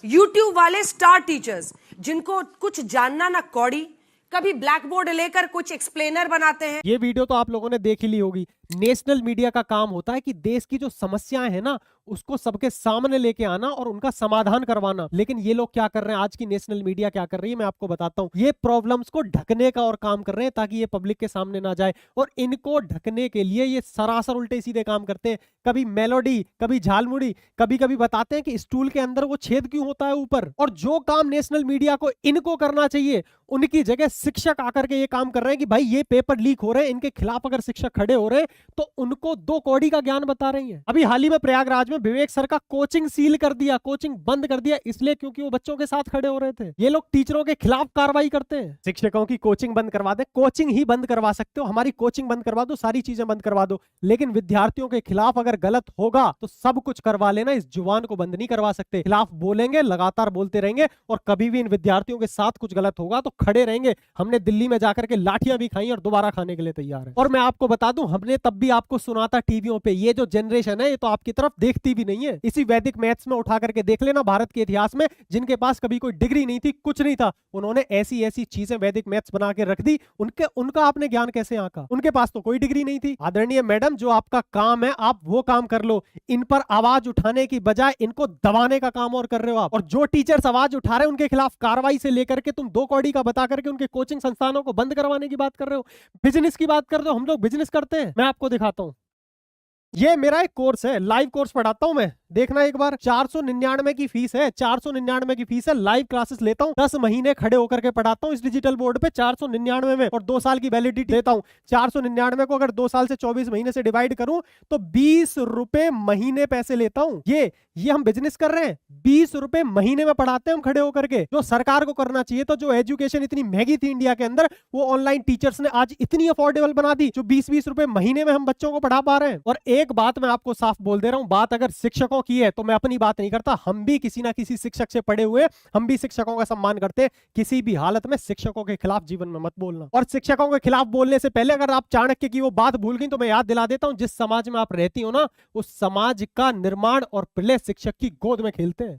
YouTube वाले star teachers जिनको कुछ जानना ना कौड़ी, कभी ब्लैक बोर्ड लेकर कुछ एक्सप्लेनर बनाते हैं। ये वीडियो तो आप लोगों ने देख ही ली होगी। नेशनल मीडिया का काम होता है कि देश की जो समस्याएं हैं ना उसको सबके सामने लेके आना और उनका समाधान करवाना। लेकिन ये लोग क्या कर रहे हैं, आज की नेशनल मीडिया क्या कर रही है, मैं आपको बताता हूँ। ये प्रॉब्लम्स को ढकने का और काम कर रहे हैं ताकि ये पब्लिक के सामने ना जाए, और इनको ढकने के लिए ये सरासर उल्टे सीधे काम करते हैं। कभी मेलोडी, कभी झालमुड़ी, कभी कभी बताते हैं कि स्टूल के अंदर वो छेद क्यों होता है ऊपर। और जो काम नेशनल मीडिया को इनको करना चाहिए, उनकी जगह शिक्षक आकर के ये काम कर रहे हैं कि भाई ये पेपर लीक हो रहे हैं, इनके खिलाफ अगर शिक्षक खड़े हो रहे हैं तो उनको दो कौड़ी का ज्ञान बता रही हैं। अभी हाल ही में प्रयागराज में विवेक सर का कोचिंग सील कर दिया, कोचिंग बंद कर दिया, इसलिए क्योंकि वो बच्चों के साथ खड़े हो रहे थे। ये लोग टीचरों के खिलाफ कार्रवाई करते हैं। शिक्षकों की कोचिंग बंद करवा दे, कोचिंग ही बंद करवा सकते हो, हमारी कोचिंग बंद करवा दो, सारी चीजें बंद करवा दो, लेकिन विद्यार्थियों के खिलाफ अगर गलत होगा तो सब कुछ करवा लेना, इस जुबान को बंद नहीं करवा सकते। खिलाफ बोलेंगे, लगातार बोलते रहेंगे, और कभी भी इन विद्यार्थियों के साथ कुछ गलत होगा तो खड़े रहेंगे। हमने दिल्ली में जाकर के लाठियां भी खाई और दोबारा खाने के लिए तैयार है। और मैं आपको बता दूं, हमने तब भी आपको सुना था टीवियों पे, ये जो जनरेशन है ये तो आपकी तरफ देखती भी नहीं है। इसी वैदिक मैथ्स में उठा करके देख लेना, भारत के इतिहास में जिनके पास कभी कोई डिग्री नहीं थी, कुछ नहीं था, उन्होंने ऐसी ऐसी चीजें वैदिक मैथ्स बना के रख दी, उनका आपने ज्ञान कैसे आंका? उनके पास तो कोई डिग्री नहीं थी। आदरणीय मैडम, जो आपका काम है आप वो काम कर लो, इन पर आवाज उठाने की बजाय इनको दबाने का काम और कर रहे हो आप। और जो टीचर्स आवाज उठा रहे हैं उनके खिलाफ कार्रवाई से लेकर के तुम दो कौड़ी का बता करके उनके कोचिंग संस्थानों को बंद करवाने की बात कर रहे हो, बिजनेस की बात कर रहे हो। हम लोग बिजनेस करते हैं, मैं आपको दिखाता हूं। ये मेरा एक कोर्स है, लाइव कोर्स पढ़ाता हूं मैं, देखना एक बार। 499 की फीस है, 499 की फीस है। लाइव क्लासेस लेता हूं, 10 महीने खड़े होकर के पढ़ाता हूं इस डिजिटल बोर्ड पे 499 में, और 2 साल की वैलिडिटी देता हूं। 499 को अगर 2 साल से 24 महीने से डिवाइड करूं तो 20 रुपए महीने पैसे लेता हूं। ये हम बिजनेस कर रहे हैं, 20 रुपए महीने में पढ़ाते हैं हम खड़े होकर के। जो सरकार को करना चाहिए, तो जो एजुकेशन इतनी महंगी थी इंडिया के अंदर, वो ऑनलाइन टीचर्स ने आज इतनी अफोर्डेबल बना दी, जो 20-20 रुपए महीने में हम बच्चों को पढ़ा पा रहे हैं। और एक बात मैं आपको साफ बोल दे रहा हूं, बात अगर शिक्षकों की है तो मैं अपनी बात नहीं करता, हम भी किसी ना किसी शिक्षक से पढ़े हुए, हम भी शिक्षकों का सम्मान करते हैं। किसी भी हालत में शिक्षकों के खिलाफ जीवन में मत बोलना। और शिक्षकों के खिलाफ बोलने से पहले अगर आप चाणक्य की वो बात भूल गई तो मैं याद दिला देता हूं, जिस समाज में आप रहती हो ना, उस समाज का निर्माण और प्रलय शिक्षक की गोद में खेलते हैं।